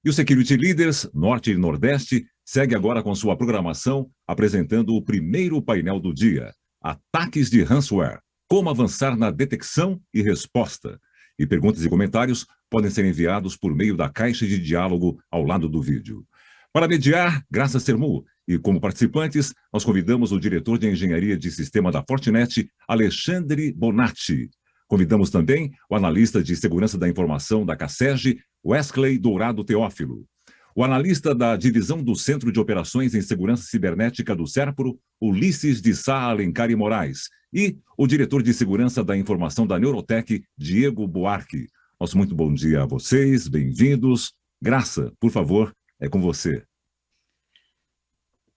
E o Security Leaders Norte e Nordeste segue agora com sua programação, apresentando o primeiro painel do dia, Ataques de Ransomware, como avançar na detecção e resposta. E perguntas e comentários podem ser enviados por meio da caixa de diálogo ao lado do vídeo. Para mediar, Graça Sermu, e como participantes, nós convidamos o diretor de Engenharia de Sistema da Fortinet, Alexandre Bonatti. Convidamos também o analista de Segurança da Informação da CACEG, Wesley Dourado Teófilo. O analista da Divisão do Centro de Operações em Segurança Cibernética do SERPRO, Ulisses de Sá Alencar Moraes. E o diretor de Segurança da Informação da Neurotech, Diego Buarque. Nosso muito bom dia a vocês, bem-vindos. Graça, por favor, é com você.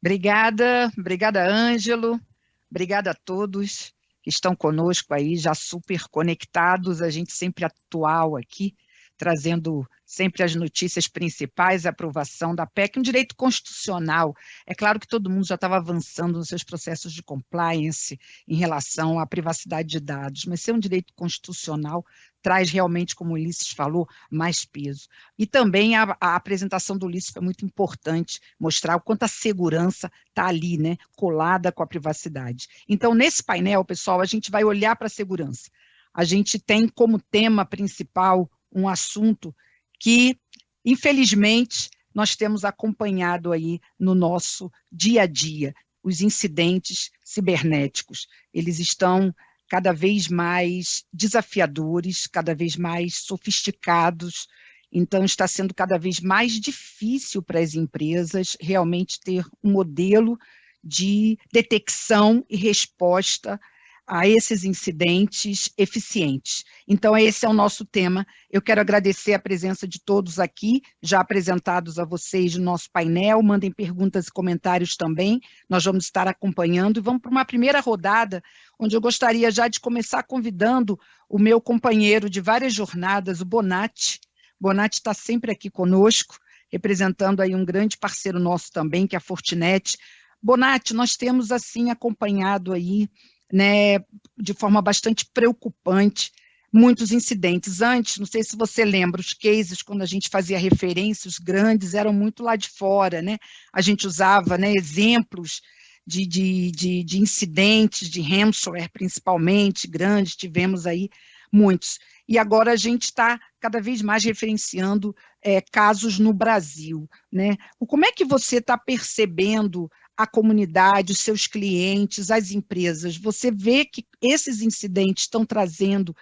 Obrigada Ângelo, obrigada a todos que estão conosco aí, já super conectados, a gente sempre atual aqui, trazendo sempre as notícias principais, a aprovação da PEC, um direito constitucional. É claro que todo mundo já estava avançando nos seus processos de compliance em relação à privacidade de dados, mas ser um direito constitucional traz realmente, como o Ulisses falou, mais peso. E também a apresentação do Ulisses foi muito importante, mostrar o quanto a segurança está ali, né, colada com a privacidade. Então, nesse painel, pessoal, a gente vai olhar para a segurança. A gente tem como tema principal um assunto que, infelizmente, nós temos acompanhado aí no nosso dia a dia, os incidentes cibernéticos. Eles estão cada vez mais desafiadores, cada vez mais sofisticados, então está sendo cada vez mais difícil para as empresas realmente ter um modelo de detecção e resposta a esses incidentes eficientes. Então, esse é o nosso tema. Eu quero agradecer a presença de todos aqui, já apresentados a vocês no nosso painel, mandem perguntas e comentários também, nós vamos estar acompanhando, e vamos para uma primeira rodada, onde eu gostaria já de começar convidando o meu companheiro de várias jornadas, o Bonatti. Bonatti está sempre aqui conosco, representando aí um grande parceiro nosso também, que é a Fortinet. Bonatti, nós temos assim acompanhado aí, né, de forma bastante preocupante, muitos incidentes. Antes, não sei se você lembra, os cases, quando a gente fazia referência, os grandes eram muito lá de fora, né? A gente usava, né, exemplos de incidentes, de ransomware principalmente, grandes, tivemos aí muitos. E agora a gente está cada vez mais referenciando casos no Brasil, né? Como é que você está percebendo a comunidade, os seus clientes, as empresas? Você vê que esses incidentes estão trazendo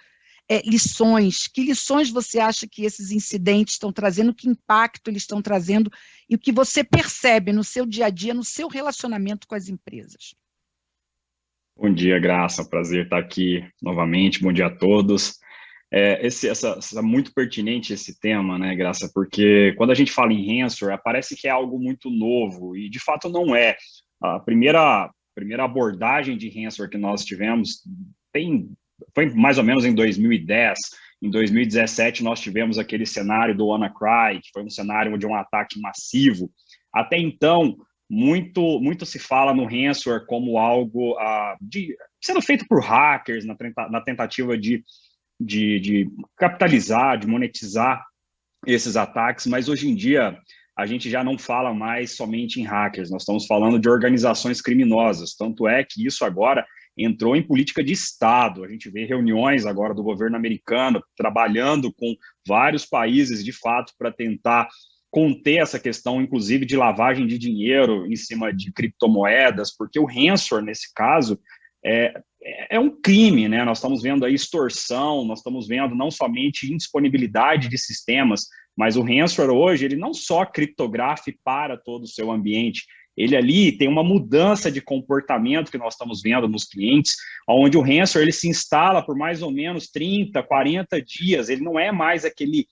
lições? Que lições você acha que esses incidentes estão trazendo? Que impacto eles estão trazendo? E o que você percebe no seu dia a dia, no seu relacionamento com as empresas? Bom dia, Graça. Prazer estar aqui novamente. Bom dia a todos. É muito pertinente esse tema, né, Graça? Porque quando a gente fala em ransomware, parece que é algo muito novo, e de fato não é. A primeira abordagem de ransomware que nós tivemos foi mais ou menos em 2010. Em 2017, nós tivemos aquele cenário do WannaCry, que foi um cenário de um ataque massivo. Até então, muito se fala no ransomware como algo sendo feito por hackers na tentativa de capitalizar, de monetizar esses ataques, mas hoje em dia a gente já não fala mais somente em hackers, nós estamos falando de organizações criminosas, tanto é que isso agora entrou em política de Estado. A gente vê reuniões agora do governo americano trabalhando com vários países, de fato, para tentar conter essa questão, inclusive, de lavagem de dinheiro em cima de criptomoedas, porque o ransomware, nesse caso, é um crime, né? Nós estamos vendo aí extorsão, nós estamos vendo não somente indisponibilidade de sistemas, mas o ransomware hoje, ele não só criptografa e para todo o seu ambiente, ele ali tem uma mudança de comportamento que nós estamos vendo nos clientes, onde o ransomware ele se instala por mais ou menos 30, 40 dias, ele não é mais aquele,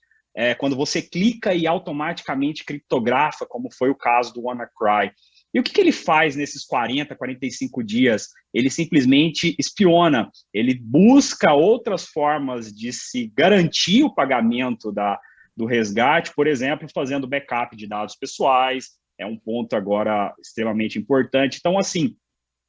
quando você clica e automaticamente criptografa, como foi o caso do WannaCry. E o que ele faz nesses 40, 45 dias? Ele simplesmente espiona, ele busca outras formas de se garantir o pagamento do resgate, por exemplo, fazendo backup de dados pessoais, é um ponto agora extremamente importante. Então, assim,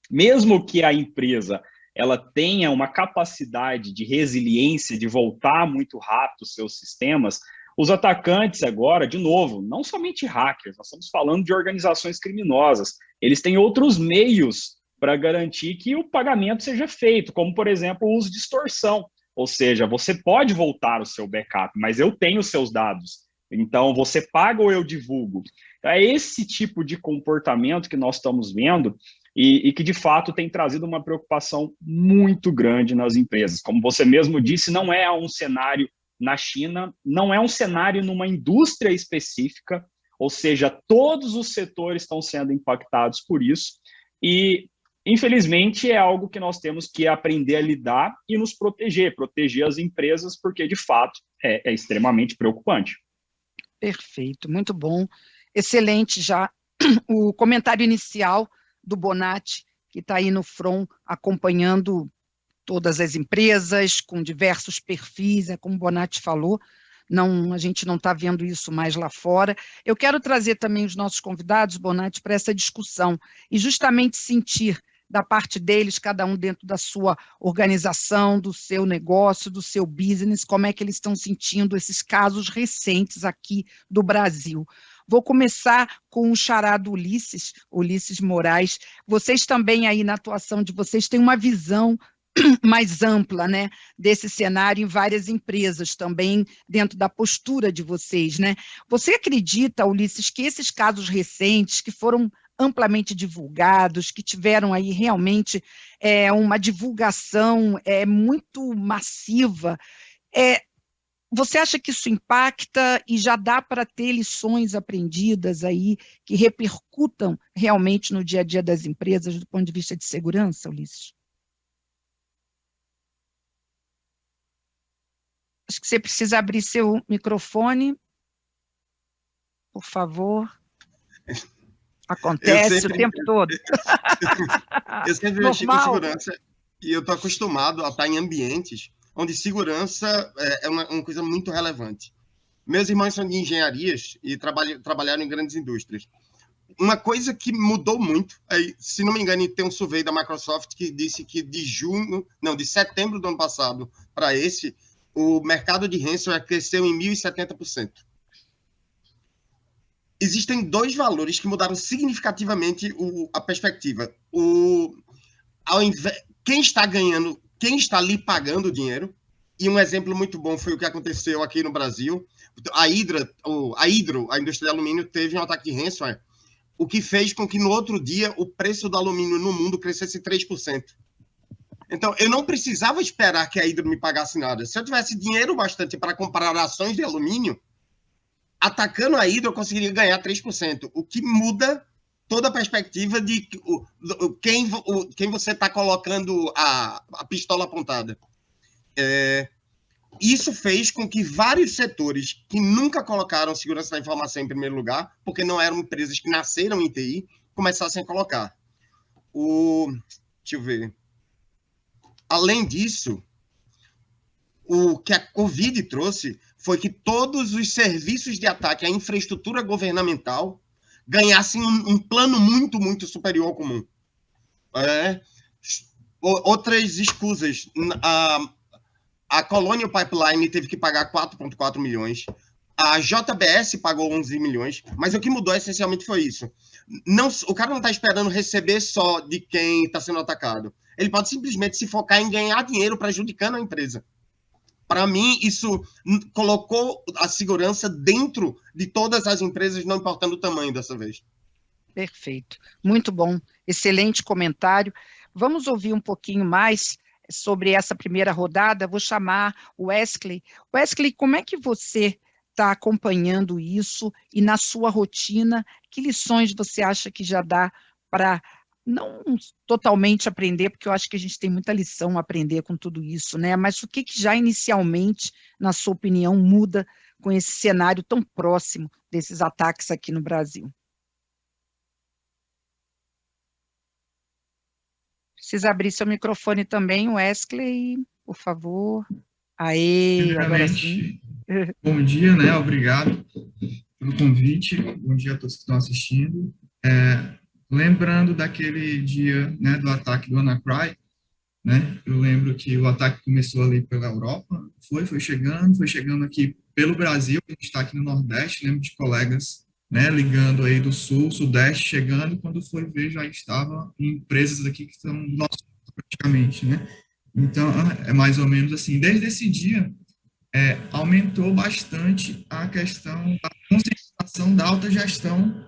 mesmo que a empresa ela tenha uma capacidade de resiliência, de voltar muito rápido os seus sistemas, Os atacantes agora, de novo, não somente hackers, nós estamos falando de organizações criminosas. Eles têm outros meios para garantir que o pagamento seja feito, como, por exemplo, o uso de extorsão. Ou seja, você pode voltar o seu backup, mas eu tenho os seus dados. Então, você paga ou eu divulgo. É esse tipo de comportamento que nós estamos vendo e que, de fato, tem trazido uma preocupação muito grande nas empresas. Como você mesmo disse, não é um cenário na China, não é um cenário numa indústria específica, ou seja, todos os setores estão sendo impactados por isso. E, infelizmente, é algo que nós temos que aprender a lidar e nos proteger as empresas, porque, de fato, é extremamente preocupante. Perfeito, muito bom. Excelente já o comentário inicial do Bonatti, que está aí no front, acompanhando todas as empresas, com diversos perfis, como o Bonatti falou, a gente não está vendo isso mais lá fora. Eu quero trazer também os nossos convidados, Bonatti, para essa discussão, e justamente sentir da parte deles, cada um dentro da sua organização, do seu negócio, do seu business, como é que eles estão sentindo esses casos recentes aqui do Brasil. Vou começar com o xará do Ulisses Moraes. Vocês também aí na atuação de vocês têm uma visão mais ampla, né, desse cenário em várias empresas, também dentro da postura de vocês, né? Você acredita, Ulisses, que esses casos recentes, que foram amplamente divulgados, que tiveram aí realmente uma divulgação muito massiva, você acha que isso impacta e já dá para ter lições aprendidas aí que repercutam realmente no dia a dia das empresas do ponto de vista de segurança, Ulisses? Acho que você precisa abrir seu microfone, por favor. Acontece o tempo todo. Eu sempre mexi com segurança e eu estou acostumado a estar em ambientes onde segurança é uma coisa muito relevante. Meus irmãos são de engenharias e trabalharam em grandes indústrias. Uma coisa que mudou muito, se não me engano, tem um survey da Microsoft que disse que de setembro do ano passado para esse, o mercado de ransomware cresceu em 1.070%. Existem dois valores que mudaram significativamente a perspectiva. Quem está ganhando, quem está lhe pagando o dinheiro, e um exemplo muito bom foi o que aconteceu aqui no Brasil. A Hydro, a indústria de alumínio, teve um ataque de ransomware, o que fez com que no outro dia o preço do alumínio no mundo crescesse 3%. Então, eu não precisava esperar que a Hydro me pagasse nada. Se eu tivesse dinheiro bastante para comprar ações de alumínio, atacando a Hydro, eu conseguiria ganhar 3%, o que muda toda a perspectiva de quem você está colocando a pistola apontada. Isso fez com que vários setores que nunca colocaram segurança da informação em primeiro lugar, porque não eram empresas que nasceram em TI, começassem a colocar. Deixa eu ver. Além disso, o que a Covid trouxe foi que todos os serviços de ataque à infraestrutura governamental ganhassem um plano muito, muito superior ao comum. Outras escusas. A Colonial Pipeline teve que pagar 4,4 milhões. A JBS pagou 11 milhões. Mas o que mudou essencialmente foi isso. O cara não está esperando receber só de quem está sendo atacado. Ele pode simplesmente se focar em ganhar dinheiro prejudicando a empresa. Para mim, isso colocou a segurança dentro de todas as empresas, não importando o tamanho dessa vez. Perfeito. Muito bom. Excelente comentário. Vamos ouvir um pouquinho mais sobre essa primeira rodada. Vou chamar o Wesley. Wesley, como é que você está acompanhando isso e na sua rotina, que lições você acha que já dá para não totalmente aprender, porque eu acho que a gente tem muita lição a aprender com tudo isso, né? Mas o que já inicialmente, na sua opinião, muda com esse cenário tão próximo desses ataques aqui no Brasil? Precisa abrir seu microfone também, Wesley, por favor. Agora sim. Bom dia, né? Obrigado pelo convite. Bom dia a todos que estão assistindo. Lembrando daquele dia, né, do ataque do WannaCry, né? Eu lembro que o ataque começou ali pela Europa, foi chegando aqui pelo Brasil, a gente está aqui no Nordeste, lembro de colegas, né, ligando aí do Sul, Sudeste, chegando, quando foi ver, já estava em empresas aqui que estão do nosso praticamente, né? Então, é mais ou menos assim. Desde esse dia, aumentou bastante a questão da conscientização da alta gestão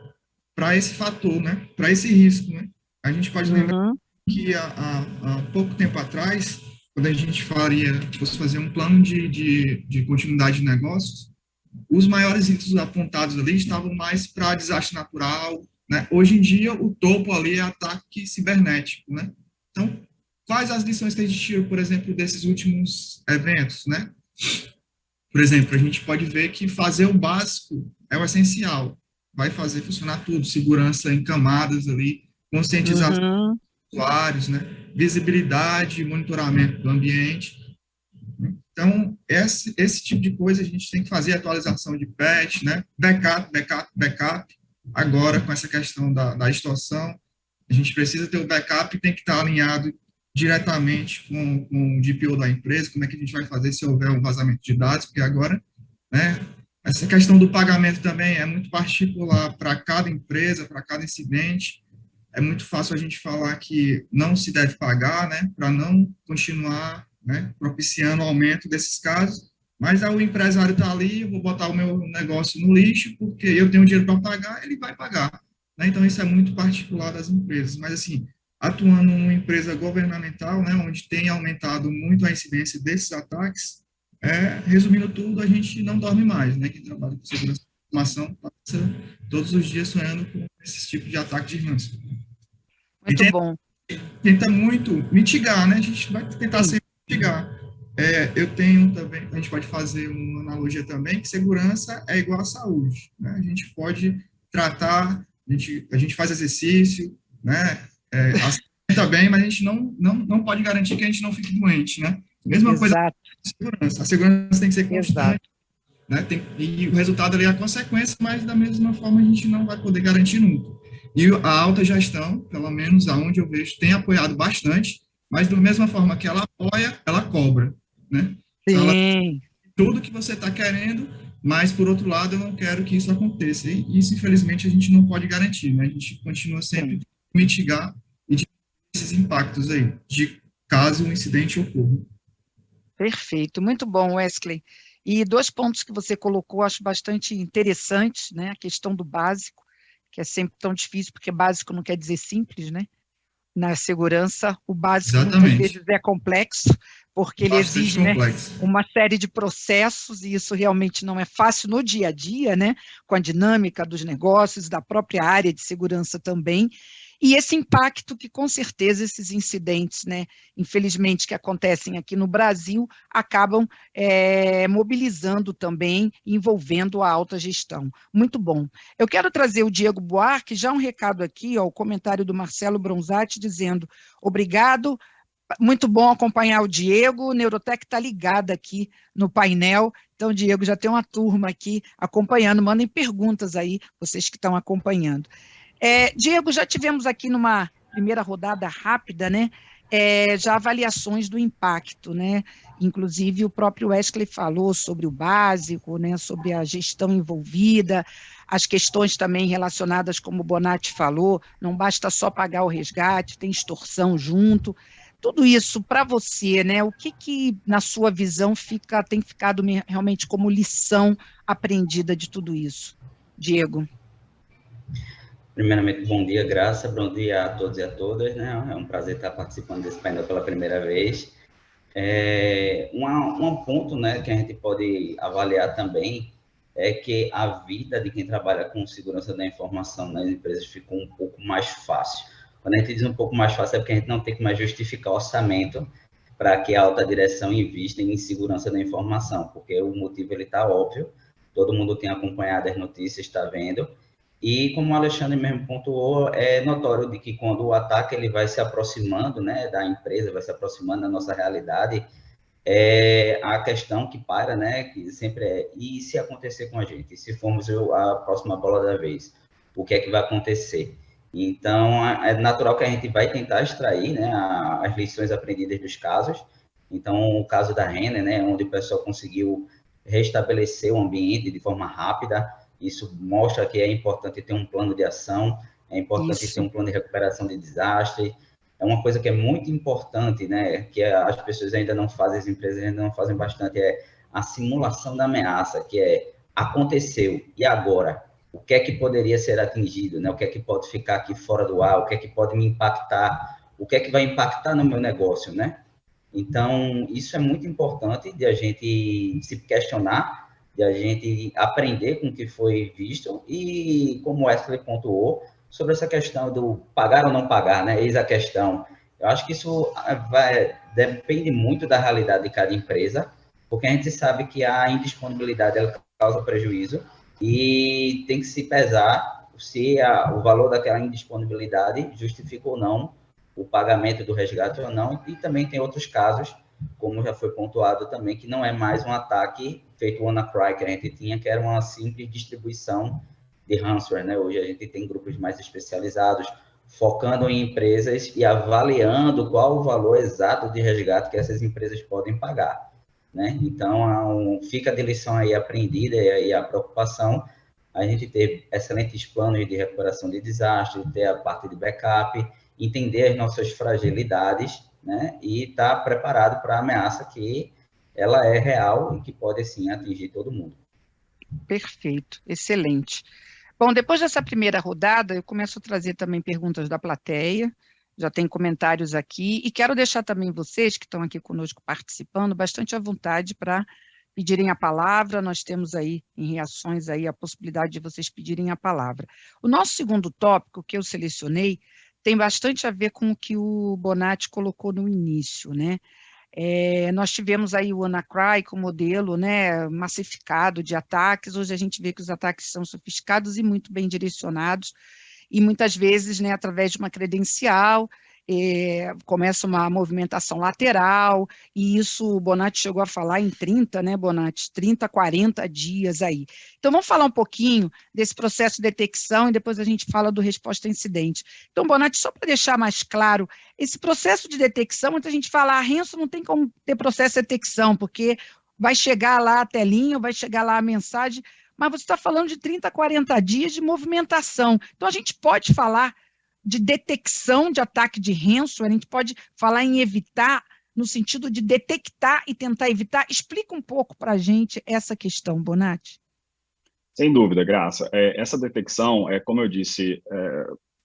para esse fator, né? Para esse risco, né? A gente pode lembrar que há pouco tempo atrás, quando a gente fosse fazer um plano de continuidade de negócios, os maiores riscos apontados ali estavam mais para desastre natural, né? Hoje em dia, o topo ali é ataque cibernético, né? Então, quais as lições que a gente tira, por exemplo, desses últimos eventos, né? Por exemplo, a gente pode ver que fazer o básico é o essencial. Vai fazer funcionar tudo, segurança em camadas ali, conscientização dos usuários, né? Visibilidade e monitoramento do ambiente. Então, esse tipo de coisa a gente tem que fazer, atualização de patch, né? Backup. Agora, com essa questão da extorsão, a gente precisa ter o backup e tem que estar alinhado diretamente com o DPO da empresa, como é que a gente vai fazer se houver um vazamento de dados, porque agora, né, essa questão do pagamento também é muito particular para cada empresa, para cada incidente. É muito fácil a gente falar que não se deve pagar, né, para não continuar, né, propiciando o aumento desses casos, mas aí o empresário está ali, eu vou botar o meu negócio no lixo, porque eu tenho dinheiro para pagar, ele vai pagar, né? Então, isso é muito particular das empresas. Mas, assim, atuando numa empresa governamental, né, onde tem aumentado muito a incidência desses ataques, resumindo tudo, a gente não dorme mais, né? Quem trabalha com segurança da informação passa todos os dias sonhando com esse tipo de ataque de ransomware. Muito bom. Tenta muito mitigar, né? A gente vai tentar sempre mitigar. Eu tenho também, a gente pode fazer uma analogia também, que segurança é igual à saúde, né? A gente pode tratar, a gente faz exercício, né? Tá bem, mas a gente não pode garantir que a gente não fique doente, né? Mesma coisa com segurança. A segurança tem que ser constante, né? E o resultado ali é a consequência, mas da mesma forma a gente não vai poder garantir nunca. E a alta gestão, pelo menos aonde eu vejo, tem apoiado bastante, mas da mesma forma que ela apoia, ela cobra, né? Então, tudo que você está querendo, mas, por outro lado, eu não quero que isso aconteça. E isso, infelizmente, a gente não pode garantir, né? A gente continua sempre mitigar e diminuir esses impactos aí, de caso um incidente ocorra. Perfeito, muito bom, Wesley. E 2 pontos que você colocou, acho bastante interessantes, né? A questão do básico, que é sempre tão difícil, porque básico não quer dizer simples, né? Na segurança, o básico muitas vezes é complexo, porque ele exige, né, uma série de processos, e isso realmente não é fácil no dia a dia, né, com a dinâmica dos negócios, da própria área de segurança também, e esse impacto que, com certeza, esses incidentes, né, infelizmente, que acontecem aqui no Brasil, acabam mobilizando também, envolvendo a alta gestão. Muito bom. Eu quero trazer o Diego Buarque, já um recado aqui, ó, o comentário do Marcelo Bronzatti, dizendo, obrigado, muito bom acompanhar o Diego, o Neurotech está ligado aqui no painel, então, Diego, já tem uma turma aqui acompanhando, mandem perguntas aí, vocês que estão acompanhando. Diego, já tivemos aqui numa primeira rodada rápida, né, já avaliações do impacto, né, inclusive o próprio Wesley falou sobre o básico, né, sobre a gestão envolvida, as questões também relacionadas, como o Bonatti falou, não basta só pagar o resgate, tem extorsão junto, tudo isso para você, né, o que na sua visão tem ficado realmente como lição aprendida de tudo isso? Diego. Primeiramente, bom dia, Graça, bom dia a todos e a todas, né? É um prazer estar participando desse painel pela primeira vez. Um ponto, né, que a gente pode avaliar também é que a vida de quem trabalha com segurança da informação nas empresas ficou um pouco mais fácil. Quando a gente diz um pouco mais fácil é porque a gente não tem que mais justificar orçamento para que a alta direção invista em segurança da informação, porque o motivo está óbvio, todo mundo tem acompanhado as notícias, está vendo. E como o Alexandre mesmo pontuou, é notório de que quando o ataque ele vai se aproximando, né, da empresa, vai se aproximando da nossa realidade, a questão que para, né, que sempre e se acontecer com a gente? E se formos a próxima bola da vez, o que é que vai acontecer? Então, é natural que a gente vai tentar extrair, né, as lições aprendidas dos casos. Então, o caso da Renner, né, onde o pessoal conseguiu restabelecer o ambiente de forma rápida. Isso mostra que é importante ter um plano de ação, é importante ter um plano de recuperação de desastre. É uma coisa que é muito importante, né, que as pessoas ainda não fazem, as empresas ainda não fazem bastante, é a simulação da ameaça, que é, aconteceu, e agora? O que é que poderia ser atingido, né? O que é que pode ficar aqui fora do ar? O que é que pode me impactar? O que é que vai impactar no meu negócio, né? Então, isso é muito importante de a gente se questionar, de a gente aprender com o que foi visto e, como o Wesley pontuou, sobre essa questão do pagar ou não pagar, né? Eis a questão. Eu acho que isso depende muito da realidade de cada empresa, porque a gente sabe que a indisponibilidade ela causa prejuízo e tem que se pesar se o valor daquela indisponibilidade justifica ou não o pagamento do resgate ou não, e também tem outros casos, como já foi pontuado também, que não é mais um ataque feito o WannaCry que a gente tinha, que era uma simples distribuição de ransomware, né? Hoje a gente tem grupos mais especializados, focando em empresas e avaliando qual o valor exato de resgate que essas empresas podem pagar, né? Então, fica de lição aí aprendida e a preocupação, a gente ter excelentes planos de recuperação de desastre, ter a parte de backup, entender as nossas fragilidades, né? E estar preparado para a ameaça que ela é real e que pode, sim, atingir todo mundo. Perfeito, excelente. Bom, depois dessa primeira rodada, eu começo a trazer também perguntas da plateia, já tem comentários aqui, e quero deixar também vocês que estão aqui conosco participando bastante à vontade para pedirem a palavra. Nós temos aí, em reações, aí, a possibilidade de vocês pedirem a palavra. O nosso segundo tópico, que eu selecionei, tem bastante a ver com o que o Bonatti colocou no início, né? Nós tivemos aí o WannaCry como modelo, né, massificado de ataques. Hoje a gente vê que os ataques são sofisticados e muito bem direcionados, e muitas vezes, né, através de uma credencial, começa uma movimentação lateral, e isso o Bonatti chegou a falar em 30, né, Bonatti? 30, 40 dias aí. Então, vamos falar um pouquinho desse processo de detecção e depois a gente fala do resposta a incidente. Então, Bonatti, só para deixar mais claro, esse processo de detecção, muita gente fala, a ransom não tem como ter processo de detecção, porque vai chegar lá a telinha, vai chegar lá a mensagem, mas você está falando de 30, 40 dias de movimentação. Então, a gente pode falar de detecção de ataque de ransomware, a gente pode falar em evitar, no sentido de detectar e tentar evitar. Explica um pouco para a gente essa questão, Bonatti. Sem dúvida, Graça. Essa detecção, como eu disse,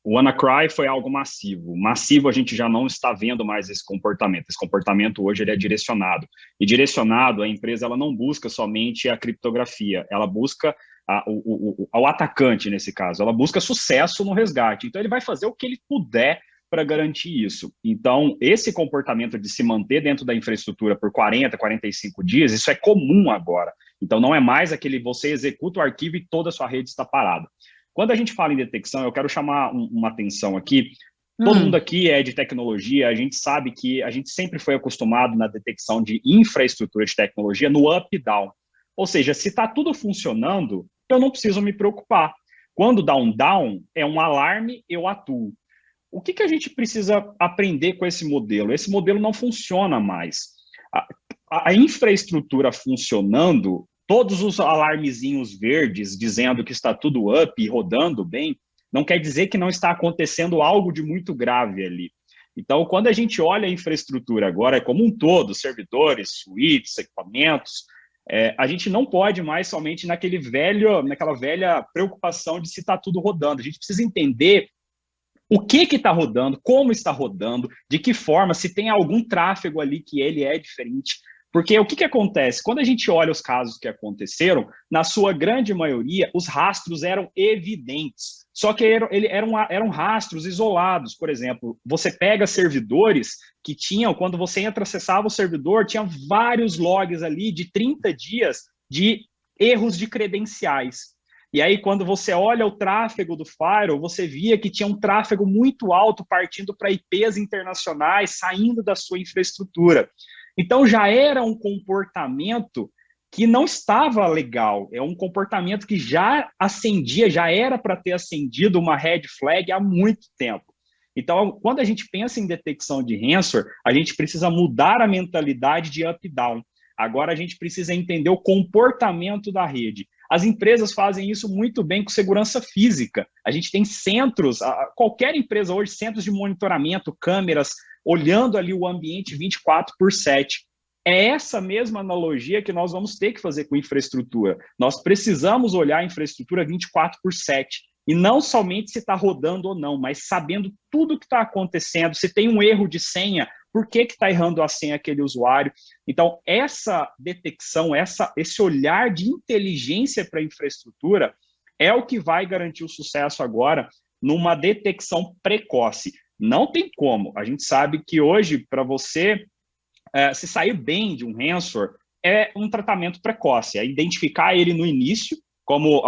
o WannaCry foi algo massivo. Massivo, a gente já não está vendo mais esse comportamento. Esse comportamento hoje ele é direcionado. E direcionado, a empresa ela não busca somente a criptografia, ela busca o atacante, nesse caso. Ela busca sucesso no resgate. Então, ele vai fazer o que ele puder para garantir isso. Então, esse comportamento de se manter dentro da infraestrutura por 40, 45 dias, isso é comum agora. Então, não é mais aquele você executa o arquivo e toda a sua rede está parada. Quando a gente fala em detecção, eu quero chamar uma atenção aqui. Todo mundo aqui é de tecnologia, a gente sabe que a gente sempre foi acostumado na detecção de infraestrutura de tecnologia no up e down. Ou seja, se está tudo funcionando, eu não preciso me preocupar. Quando dá um down, é um alarme, eu atuo. O que a gente precisa aprender com esse modelo? Esse modelo não funciona mais. A infraestrutura funcionando, todos os alarmezinhos verdes dizendo que está tudo up e rodando bem, não quer dizer que não está acontecendo algo de muito grave ali. Então, quando a gente olha a infraestrutura agora, como um todo, servidores, suítes, equipamentos, a gente não pode mais somente naquela velha preocupação de se está tudo rodando. A gente precisa entender o que está rodando, como está rodando, de que forma, se tem algum tráfego ali que ele é diferente. Porque o que acontece? Quando a gente olha os casos que aconteceram, na sua grande maioria, os rastros eram evidentes. Só que eram rastros isolados. Por exemplo, você pega servidores que tinham, quando você acessava o servidor, tinha vários logs ali de 30 dias de erros de credenciais. E aí, quando você olha o tráfego do firewall, você via que tinha um tráfego muito alto partindo para IPs internacionais, saindo da sua infraestrutura. Então, já era um comportamento que não estava legal, é um comportamento que já acendia, já era para ter acendido uma red flag há muito tempo. Então, quando a gente pensa em detecção de ransomware, a gente precisa mudar a mentalidade de up e down. Agora a gente precisa entender o comportamento da rede. As empresas fazem isso muito bem com segurança física. A gente tem centros, qualquer empresa hoje, centros de monitoramento, câmeras, olhando ali o ambiente 24/7. É essa mesma analogia que nós vamos ter que fazer com infraestrutura. Nós precisamos olhar a infraestrutura 24/7. E não somente se está rodando ou não, mas sabendo tudo o que está acontecendo, se tem um erro de senha, por que está errando a senha aquele usuário. Então, essa detecção, esse olhar de inteligência para a infraestrutura é o que vai garantir o sucesso agora numa detecção precoce. Não tem como. A gente sabe que hoje, para você se sair bem de um ransomware, é um tratamento precoce, é identificar ele no início, como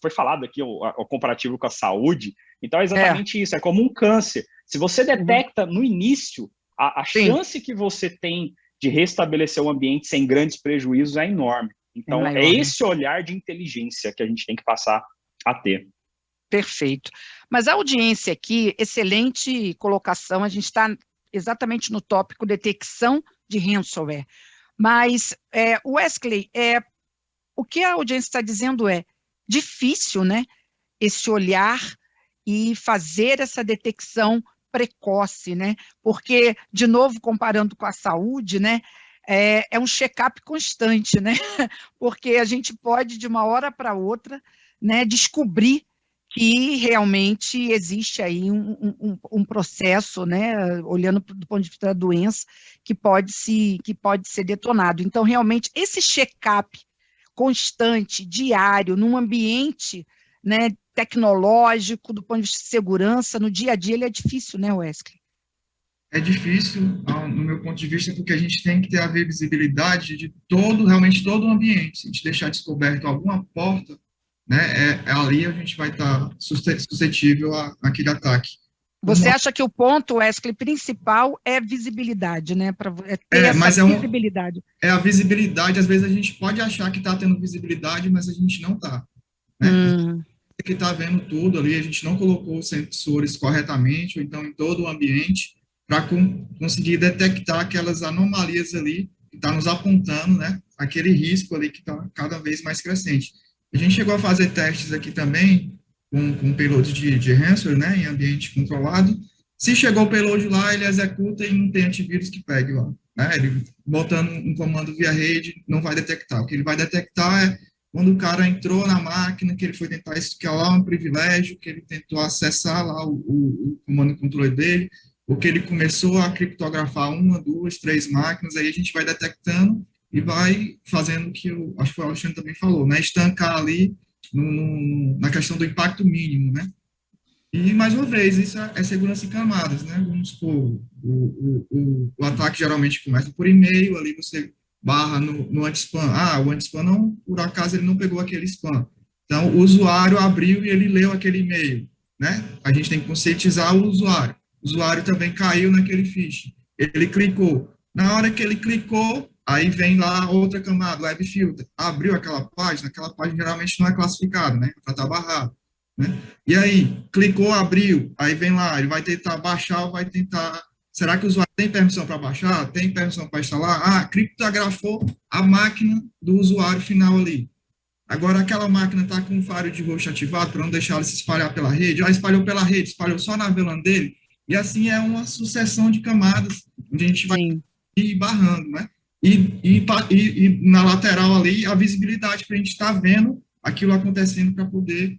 foi falado aqui, o comparativo com a saúde. Então, é exatamente isso, é como um câncer. Se você detecta no início, a chance que você tem de restabelecer o ambiente sem grandes prejuízos é enorme. Então, é esse olhar de inteligência que a gente tem que passar a ter. Perfeito. Mas a audiência aqui, excelente colocação, a gente está exatamente no tópico detecção de ransomware. Mas, Wesley, o que a audiência está dizendo é difícil, né? Esse olhar e fazer essa detecção precoce, né? Porque, de novo, comparando com a saúde, né? É um check-up constante, né? Porque a gente pode, de uma hora para outra, né, descobrir que realmente existe aí um processo, né, olhando do ponto de vista da doença, que pode ser detonado. Então, realmente, esse check-up constante, diário, num ambiente, né, tecnológico, do ponto de vista de segurança, no dia a dia, ele é difícil, né, Wesley? É difícil, no meu ponto de vista, porque a gente tem que ter a visibilidade de realmente todo o ambiente. Se a gente deixar descoberto alguma porta, né, ali a gente vai estar suscetível àquele ataque. Você acha que o ponto, Wesley, principal é visibilidade, né? Para ter essa visibilidade. É a visibilidade, às vezes a gente pode achar que está tendo visibilidade, mas a gente não está. Né? Que está vendo tudo ali, a gente não colocou os sensores corretamente, ou então em todo o ambiente, para conseguir detectar aquelas anomalias ali que está nos apontando, né? Aquele risco ali que está cada vez mais crescente. A gente chegou a fazer testes aqui também com payload de ransomware, né, em ambiente controlado. Se chegou o payload lá, ele executa e não tem antivírus que pegue lá. Né? Ele botando um comando via rede, não vai detectar. O que ele vai detectar é quando o cara entrou na máquina, que ele foi tentar escalar um privilégio, que ele tentou acessar lá o comando e controle dele, ou que ele começou a criptografar 1, 2, 3 máquinas, aí a gente vai detectando e vai fazendo o que acho que o Alexandre também falou, né? Estancar ali na questão do impacto mínimo, né? E, mais uma vez, isso é segurança em camadas, né? Vamos supor, o ataque geralmente começa por e-mail, ali você barra no anti-spam. O anti-spam, não, por acaso, ele não pegou aquele spam. Então, o usuário abriu e ele leu aquele e-mail, né? A gente tem que conscientizar o usuário. O usuário também caiu naquele phishing. Ele clicou. Na hora que ele clicou, aí vem lá outra camada, web filter. Abriu aquela página geralmente não é classificada, né? Para estar barrado. Né? E aí, clicou, abriu, aí vem lá, ele vai tentar baixar ou vai tentar... Será que o usuário tem permissão para baixar? Tem permissão para instalar? Criptografou a máquina do usuário final ali. Agora, aquela máquina está com o firewall de host ativado para não deixar ele se espalhar pela rede. Espalhou pela rede, espalhou só na VLAN dele. E assim é uma sucessão de camadas, onde a gente vai ir barrando, né? E na lateral ali, a visibilidade para a gente estar vendo aquilo acontecendo para poder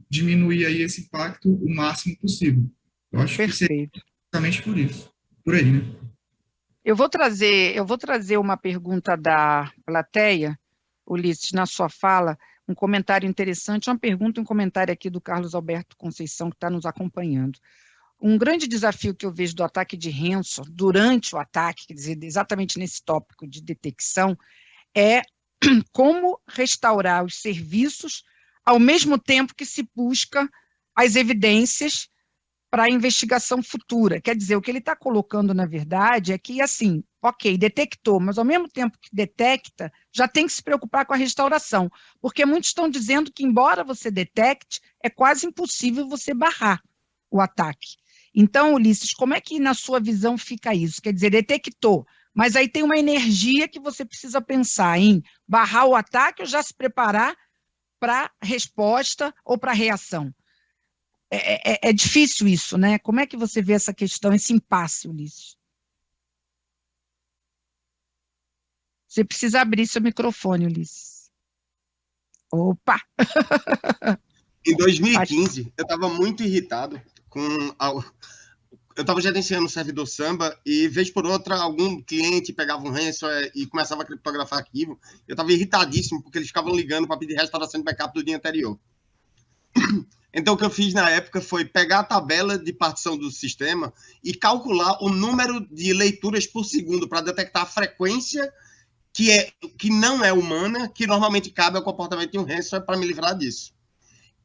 diminuir aí esse impacto o máximo possível. Eu acho que seria exatamente por isso, por aí, né? Eu vou trazer uma pergunta da plateia, Ulisses, na sua fala, um comentário interessante, uma pergunta e um comentário aqui do Carlos Alberto Conceição, que está nos acompanhando. Um grande desafio que eu vejo do ataque de ransom, durante o ataque, quer dizer, exatamente nesse tópico de detecção, é como restaurar os serviços ao mesmo tempo que se busca as evidências para a investigação futura. Quer dizer, o que ele está colocando, na verdade, é que, assim, ok, detectou, mas ao mesmo tempo que detecta, já tem que se preocupar com a restauração, porque muitos estão dizendo que, embora você detecte, é quase impossível você barrar o ataque. Então, Ulisses, como é que, na sua visão, fica isso? Quer dizer, detectou, Mas aí tem uma energia que você precisa pensar em barrar o ataque ou já se preparar para resposta ou para reação. É difícil isso, né? Como é que você vê essa questão, esse impasse, Ulisses? Você precisa abrir seu microfone, Ulisses. Opa! Em 2015, eu estava muito irritado com... Eu estava gerenciando um servidor Samba e, vez por outra, algum cliente pegava um ransomware e começava a criptografar arquivo. Eu estava irritadíssimo porque eles ficavam ligando para pedir restauração de backup do dia anterior. Então, o que eu fiz na época foi pegar a tabela de partição do sistema e calcular o número de leituras por segundo para detectar a frequência que não é humana, que normalmente cabe ao comportamento de um ransomware para me livrar disso.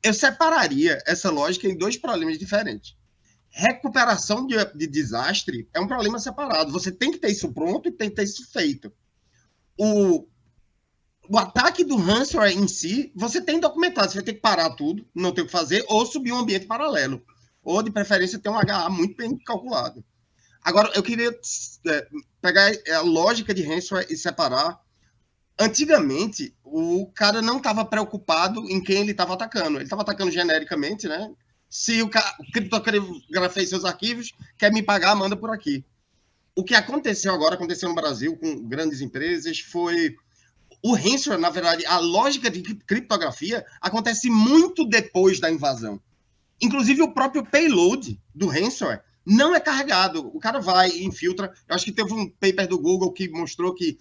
Eu separaria essa lógica em dois problemas diferentes. Recuperação de desastre é um problema separado. Você tem que ter isso pronto e tem que ter isso feito. O ataque do ransomware em si, você tem documentado. Você vai ter que parar tudo, não tem o que fazer, ou subir um ambiente paralelo. Ou, de preferência, ter um HA muito bem calculado. Agora, eu queria pegar a lógica de ransomware e separar. Antigamente, o cara não estava preocupado em quem ele estava atacando. Ele estava atacando genericamente, né? Se o criptografei seus arquivos, quer me pagar, manda por aqui. O que aconteceu agora, aconteceu no Brasil com grandes empresas, foi o ransomware, na verdade, a lógica de criptografia acontece muito depois da invasão. Inclusive, o próprio payload do ransomware não é carregado. O cara vai e infiltra. Eu acho que teve um paper do Google que mostrou que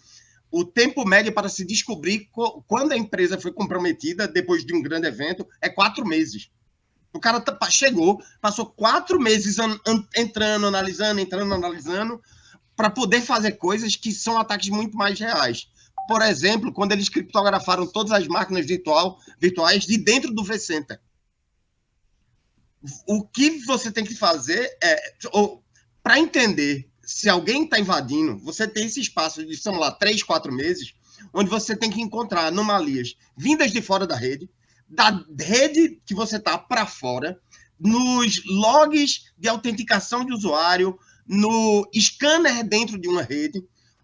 o tempo médio para se descobrir quando a empresa foi comprometida depois de um grande evento é 4 meses. O cara chegou, passou 4 meses entrando, analisando, para poder fazer coisas que são ataques muito mais reais. Por exemplo, quando eles criptografaram todas as máquinas virtuais de dentro do vCenter. O que você tem que fazer para entender se alguém está invadindo, você tem esse espaço de, são lá, 3, 4 meses, onde você tem que encontrar anomalias vindas de fora da rede que você está para fora, nos logs de autenticação de usuário, no scanner dentro de uma rede.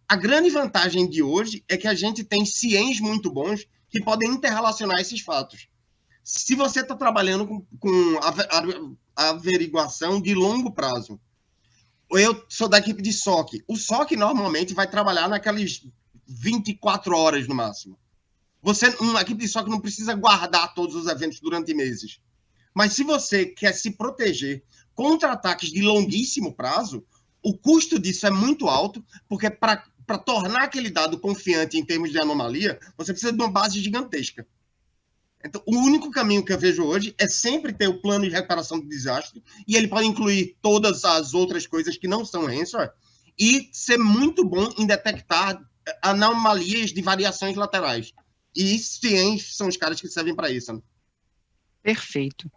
A grande vantagem de hoje é que a gente tem CIEMs muito bons que podem interrelacionar esses fatos. Se você está trabalhando com averiguação de longo prazo, eu sou da equipe de SOC. O SOC normalmente vai trabalhar naquelas 24 horas no máximo. Uma equipe de SOC não precisa guardar todos os eventos durante meses. Mas se você quer se proteger contra ataques de longuíssimo prazo, o custo disso é muito alto, porque para tornar aquele dado confiante em termos de anomalia, você precisa de uma base gigantesca. Então, o único caminho que eu vejo hoje é sempre ter o plano de recuperação do desastre, e ele pode incluir todas as outras coisas que não são ransomware, e ser muito bom em detectar anomalias de variações laterais. E CIEMs são os caras que servem para isso. Né? Perfeito.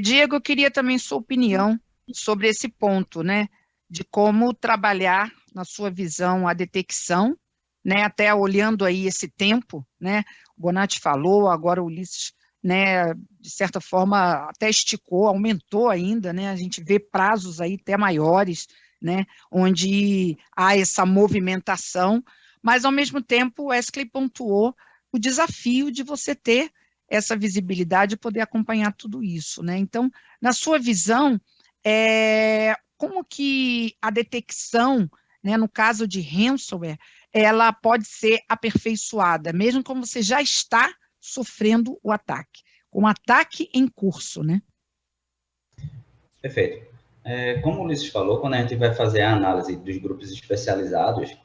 Diego, eu queria também sua opinião sobre esse ponto, né? De como trabalhar, na sua visão, a detecção, né? Até olhando aí esse tempo, né? O Bonatti falou, agora o Ulisses, né? De certa forma, até esticou, aumentou ainda, né? A gente vê prazos aí até maiores, né? Onde há essa movimentação, mas, ao mesmo tempo, o Wesley pontuou o desafio de você ter essa visibilidade e poder acompanhar tudo isso, né? Então, na sua visão, como que a detecção, né, no caso de ransomware, ela pode ser aperfeiçoada, mesmo como você já está sofrendo o ataque, um ataque em curso, né? Perfeito. Como o Ulisses falou, quando a gente vai fazer a análise dos grupos especializados,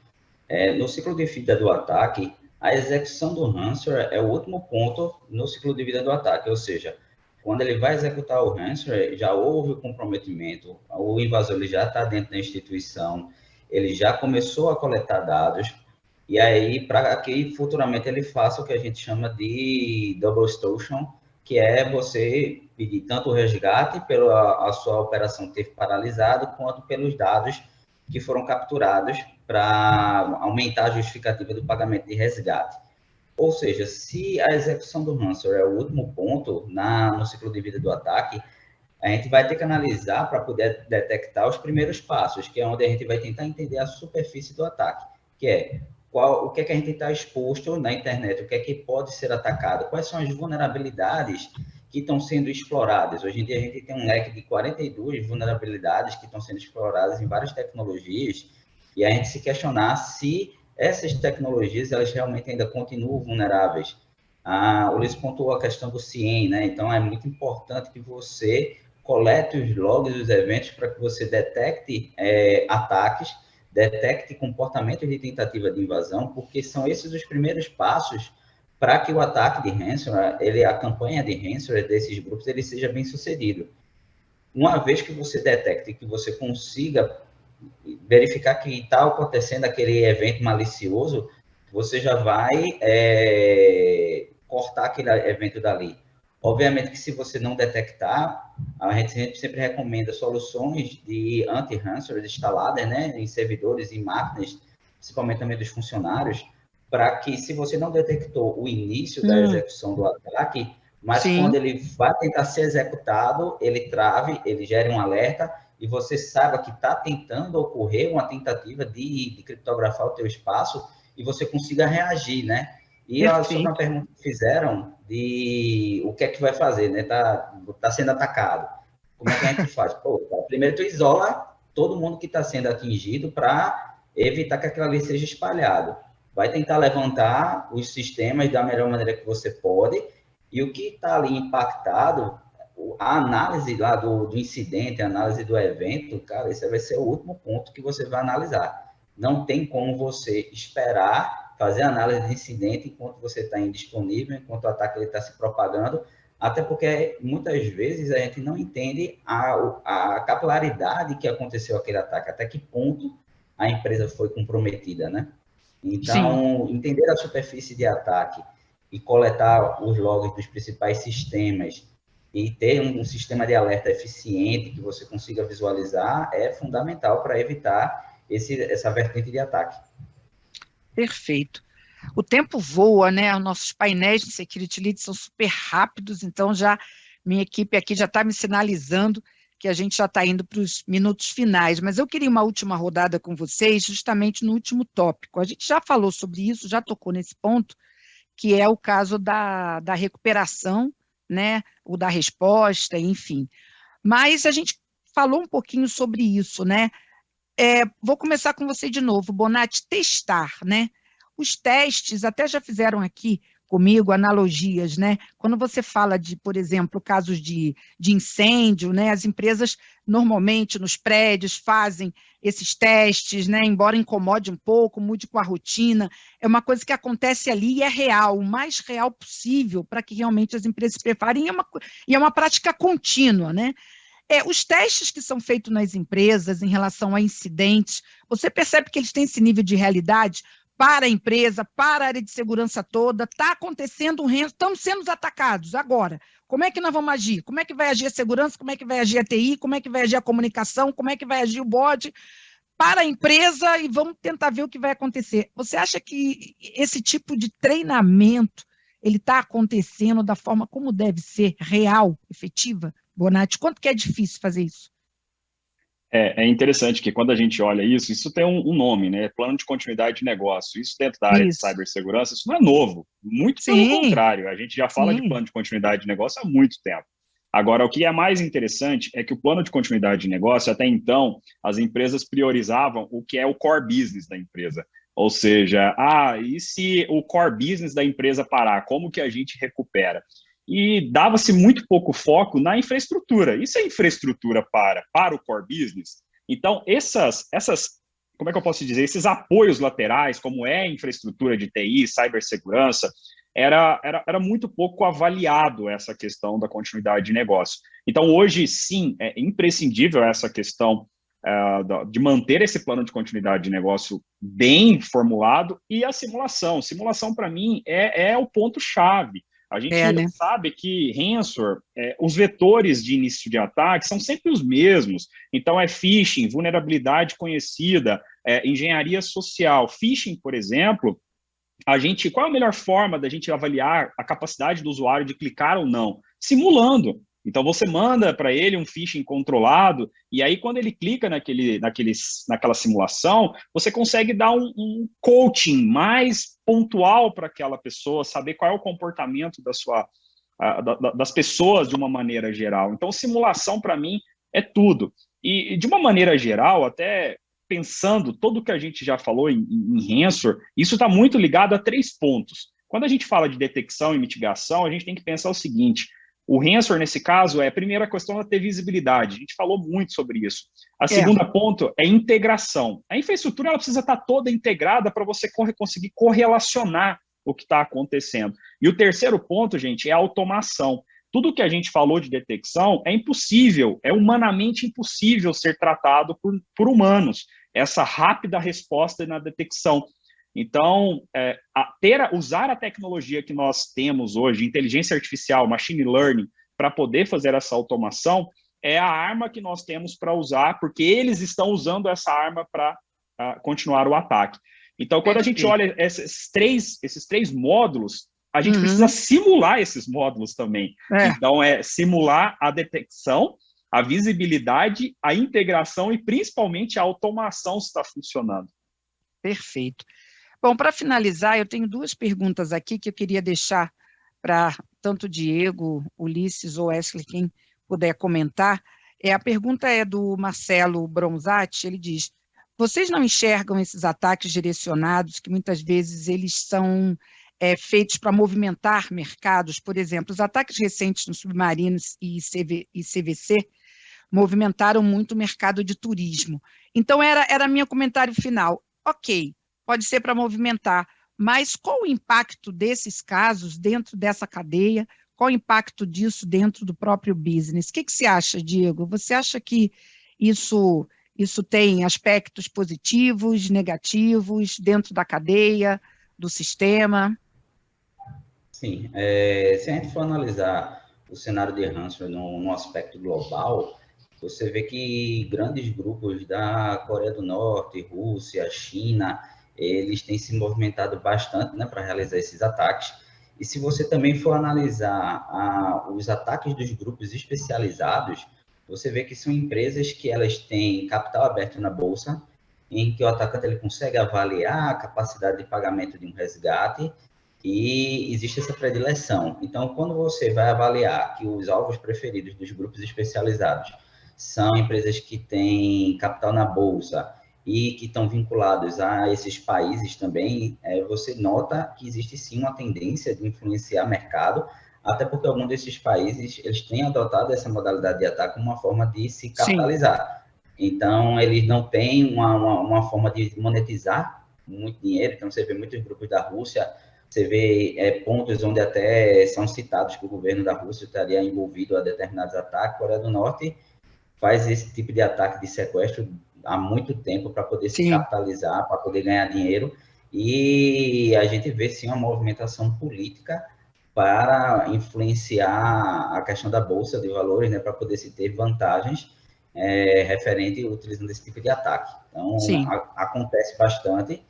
no ciclo de vida do ataque, a execução do ransomware é o último ponto no ciclo de vida do ataque, ou seja, quando ele vai executar o ransomware, já houve o comprometimento, o invasor ele já está dentro da instituição, ele já começou a coletar dados, e aí, para que futuramente ele faça o que a gente chama de double extortion, que é você pedir tanto o resgate pela sua operação ter paralisado, quanto pelos dados que foram capturados para aumentar a justificativa do pagamento de resgate. Ou seja, se a execução do ransomware é o último ponto no ciclo de vida do ataque, a gente vai ter que analisar para poder detectar os primeiros passos, que é onde a gente vai tentar entender a superfície do ataque, que é o que é que a gente está exposto na internet, o que é que pode ser atacado, quais são as vulnerabilidades que estão sendo exploradas. Hoje em dia a gente tem um leque de 42 vulnerabilidades que estão sendo exploradas em várias tecnologias, e a gente se questionar se essas tecnologias elas realmente ainda continuam vulneráveis. O Luiz pontuou a questão do CIEM, né? Então é muito importante que você colete os logs dos eventos para que você detecte ataques, detecte comportamentos de tentativa de invasão, porque são esses os primeiros passos para que o ataque de ransomware, a campanha de ransomware desses grupos, ele seja bem sucedido. Uma vez que você detecte, que você consiga verificar que está acontecendo aquele evento malicioso, você já vai cortar aquele evento dali. Obviamente que se você não detectar, a gente sempre recomenda soluções de anti-ransomware instaladas, né, em servidores e máquinas, principalmente também dos funcionários, para que, se você não detectou o início da execução do ataque, mas quando ele vai tentar ser executado, ele trave, ele gere um alerta, e você saiba que está tentando ocorrer uma tentativa de criptografar o teu espaço, e você consiga reagir, né? E sobre uma pergunta que fizeram de o que é que vai fazer, né? Tá sendo atacado. Como é que a gente faz? Primeiro tu isola todo mundo que está sendo atingido para evitar que aquilo ali seja espalhado. Vai tentar levantar os sistemas da melhor maneira que você pode, e o que está ali impactado, a análise lá do incidente, a análise do evento, cara, esse vai ser o último ponto que você vai analisar. Não tem como você esperar fazer análise de incidente enquanto você está indisponível, enquanto o ataque está se propagando, até porque muitas vezes a gente não entende a capilaridade que aconteceu aquele ataque, até que ponto a empresa foi comprometida, né? Então, entender a superfície de ataque e coletar os logs dos principais sistemas e ter um sistema de alerta eficiente que você consiga visualizar é fundamental para evitar essa vertente de ataque. Perfeito. O tempo voa, né? Os nossos painéis de Security Lead são super rápidos, então minha equipe aqui já está me sinalizando que a gente já está indo para os minutos finais, mas eu queria uma última rodada com vocês, justamente no último tópico. A gente já falou sobre isso, já tocou nesse ponto, que é o caso da recuperação, né? Ou da resposta, enfim. Mas a gente falou um pouquinho sobre isso, né? Vou começar com você de novo, Bonatti, testar, né? Os testes, até já fizeram aqui comigo analogias, né? Quando você fala de, por exemplo, casos de incêndio, né? As empresas normalmente nos prédios fazem esses testes, né? Embora incomode um pouco, mude com a rotina, é uma coisa que acontece ali e é real, o mais real possível para que realmente as empresas se preparem, e é uma prática contínua, né? Os testes que são feitos nas empresas em relação a incidentes, você percebe que eles têm esse nível de realidade para a empresa, para a área de segurança toda, está acontecendo estamos sendo atacados agora. Como é que nós vamos agir? Como é que vai agir a segurança? Como é que vai agir a TI? Como é que vai agir a comunicação? Como é que vai agir o BOD para a empresa? E vamos tentar ver o que vai acontecer. Você acha que esse tipo de treinamento ele está acontecendo da forma como deve ser, real, efetiva? Bonatti, quanto que é difícil fazer isso? É interessante que quando a gente olha isso tem um nome, né? Plano de continuidade de negócio. Isso dentro da área de cibersegurança, isso não é novo. Muito pelo contrário, a gente já fala de plano de continuidade de negócio há muito tempo. Agora, o que é mais interessante é que o plano de continuidade de negócio, até então, as empresas priorizavam o que é o core business da empresa. Ou seja, e se o core business da empresa parar, como que a gente recupera? E dava-se muito pouco foco na infraestrutura. Isso é infraestrutura para o core business. Então, como é que eu posso dizer? Esses apoios laterais, como é a infraestrutura de TI, cibersegurança, era muito pouco avaliado essa questão da continuidade de negócio. Então, hoje, sim, é imprescindível essa questão de manter esse plano de continuidade de negócio bem formulado, e a simulação. Simulação, para mim, é o ponto-chave. A gente sabe que ransomware, os vetores de início de ataque são sempre os mesmos. Então, phishing, vulnerabilidade conhecida, engenharia social. Phishing, por exemplo, qual é a melhor forma da gente avaliar a capacidade do usuário de clicar ou não? Simulando. Então, você manda para ele um phishing controlado, e aí, quando ele clica naquela simulação, você consegue dar um coaching mais pontual para aquela pessoa, saber qual é o comportamento das pessoas de uma maneira geral. Então, simulação, para mim, é tudo. E, de uma maneira geral, até pensando tudo que a gente já falou em ransomware, isso está muito ligado a 3 pontos. Quando a gente fala de detecção e mitigação, a gente tem que pensar o seguinte: o ransomware, nesse caso, a primeira questão é ter visibilidade. A gente falou muito sobre isso. A segunda ponto é integração. A infraestrutura ela precisa estar toda integrada para você conseguir correlacionar o que está acontecendo. E o terceiro ponto, gente, é a automação. Tudo que a gente falou de detecção é impossível, é humanamente impossível ser tratado por humanos. Essa rápida resposta na detecção. Então, usar a tecnologia que nós temos hoje, inteligência artificial, machine learning, para poder fazer essa automação, é a arma que nós temos para usar, porque eles estão usando essa arma para continuar o ataque. Então, quando a gente olha esses três módulos, a gente precisa simular esses módulos também. Então, é simular a detecção, a visibilidade, a integração e, principalmente, a automação se está funcionando. Perfeito. Bom, para finalizar, eu tenho 2 perguntas aqui que eu queria deixar para tanto Diego, Ulisses ou Wesley, quem puder comentar. A pergunta é do Marcelo Bronzatti, ele diz: vocês não enxergam esses ataques direcionados, que muitas vezes eles são feitos para movimentar mercados? Por exemplo, os ataques recentes nos submarinos e CVC movimentaram muito o mercado de turismo. Então, era meu comentário final. Ok, pode ser para movimentar, mas qual o impacto desses casos dentro dessa cadeia? Qual o impacto disso dentro do próprio business? O que você acha, Diego? Você acha que isso tem aspectos positivos, negativos dentro da cadeia, do sistema? Sim, se a gente for analisar o cenário de ransomware no aspecto global, você vê que grandes grupos da Coreia do Norte, Rússia, China, eles têm se movimentado bastante, né, para realizar esses ataques. E se você também for analisar os ataques dos grupos especializados, você vê que são empresas que elas têm capital aberto na bolsa, em que o atacante ele consegue avaliar a capacidade de pagamento de um resgate e existe essa predileção. Então, quando você vai avaliar que os alvos preferidos dos grupos especializados são empresas que têm capital na bolsa e que estão vinculados a esses países também, você nota que existe sim uma tendência de influenciar o mercado, até porque alguns desses países eles têm adotado essa modalidade de ataque como uma forma de se capitalizar. Sim. Então, eles não têm uma forma de monetizar muito dinheiro. Então, você vê muitos grupos da Rússia, você vê pontos onde até são citados que o governo da Rússia estaria envolvido a determinados ataques. A Coreia do Norte faz esse tipo de ataque de sequestro há muito tempo para poder se capitalizar, para poder ganhar dinheiro, e a gente vê sim uma movimentação política para influenciar a questão da bolsa de valores, né, para poder se ter vantagens referente utilizando esse tipo de ataque. Então, acontece bastante.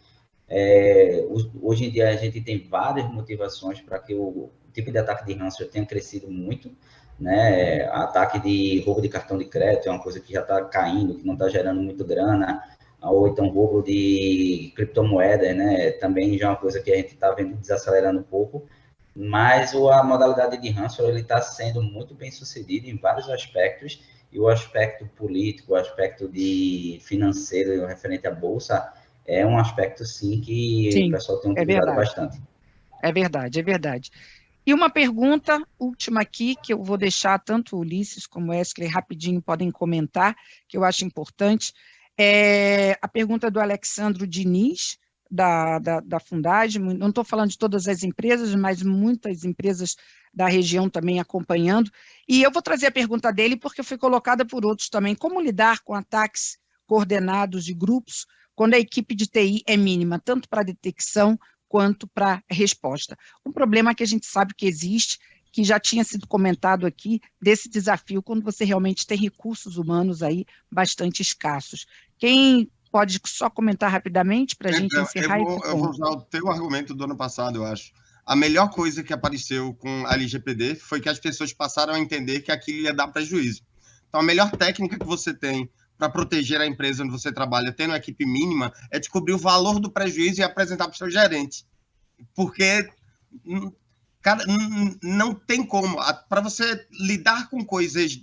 Hoje em dia a gente tem várias motivações para que o tipo de ataque de ransomware tenha crescido muito, né? Ataque de roubo de cartão de crédito é uma coisa que já está caindo, que não está gerando muito grana, ou então roubo de criptomoedas, né? Também já é uma coisa que a gente está vendo desacelerando um pouco, mas a modalidade de ransomware ele está sendo muito bem sucedido em vários aspectos, e o aspecto político, o aspecto de financeiro referente à bolsa é um aspecto sim que o pessoal tem utilizado bastante. É verdade, é verdade. E uma pergunta última aqui, que eu vou deixar tanto o Ulisses como o Wesley rapidinho podem comentar, que eu acho importante, é a pergunta do Alexandro Diniz, da Fundagem. Não estou falando de todas as empresas, mas muitas empresas da região também acompanhando. E eu vou trazer a pergunta dele, porque foi colocada por outros também. Como lidar com ataques coordenados de grupos quando a equipe de TI é mínima, tanto para detecção quanto para resposta? Um problema que a gente sabe que existe, que já tinha sido comentado aqui, desse desafio, quando você realmente tem recursos humanos aí bastante escassos. Quem pode só comentar rapidamente para a gente encerrar esse ponto? Eu vou usar o teu argumento do ano passado, eu acho. a melhor coisa que apareceu com a LGPD foi que as pessoas passaram a entender que aquilo ia dar prejuízo. Então, a melhor técnica que você tem para proteger a empresa onde você trabalha, tendo uma equipe mínima, é descobrir o valor do prejuízo e apresentar para o seu gerente. Porque, cara, não tem como. Para você lidar com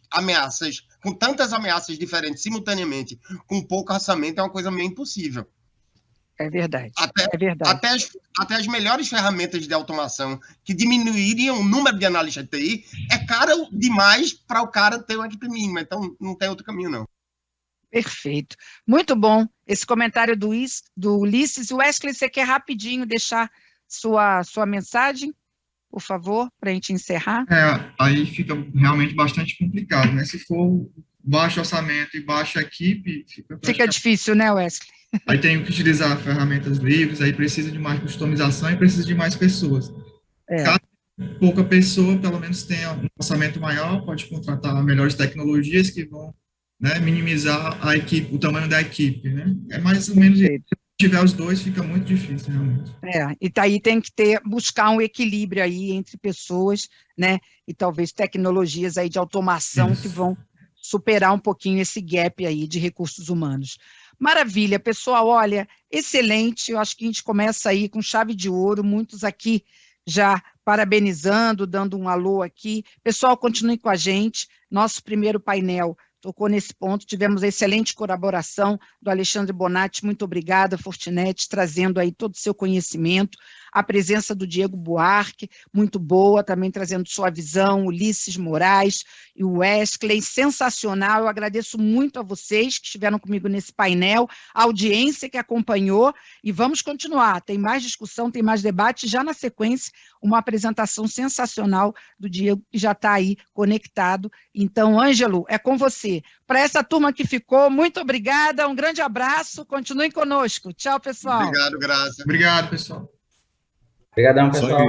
ameaças, com tantas ameaças diferentes simultaneamente, com pouco orçamento, é uma coisa meio impossível. É verdade. Até as melhores ferramentas de automação que diminuiriam o número de analistas de TI é caro demais para o cara ter uma equipe mínima. Então, não tem outro caminho, não. Perfeito. Muito bom esse comentário do Ulisses. Wesley, você quer rapidinho deixar sua mensagem, por favor, para a gente encerrar? Aí fica realmente bastante complicado, né? Se for baixo orçamento e baixa equipe... Fica difícil, né, Wesley? Aí tem que utilizar ferramentas livres, aí precisa de mais customização e precisa de mais pessoas. Cada pouca pessoa, pelo menos, tenha um orçamento maior, pode contratar melhores tecnologias que vão, né, minimizar a equipe, o tamanho da equipe, né? É mais ou menos isso. Se tiver os dois, fica muito difícil, realmente. E aí tem que buscar um equilíbrio aí entre pessoas, né? E talvez tecnologias aí de automação que vão superar um pouquinho esse gap aí de recursos humanos. Maravilha, pessoal, olha, excelente, eu acho que a gente começa aí com chave de ouro, muitos aqui já parabenizando, dando um alô aqui. Pessoal, continue com a gente, nosso primeiro painel tocou nesse ponto, tivemos a excelente colaboração do Alexandre Bonatti, muito obrigada, Fortinet, trazendo aí todo o seu conhecimento, a presença do Diego Buarque, muito boa, também trazendo sua visão, Ulisses Moraes e o Wesley, sensacional, eu agradeço muito a vocês que estiveram comigo nesse painel, a audiência que acompanhou, e vamos continuar, tem mais discussão, tem mais debate, já na sequência, uma apresentação sensacional do Diego, que já está aí conectado. Então, Ângelo, é com você. Para essa turma que ficou, muito obrigada, um grande abraço, continuem conosco. Tchau, pessoal. Obrigado, Graça. Obrigado, pessoal. Obrigadão, pessoal.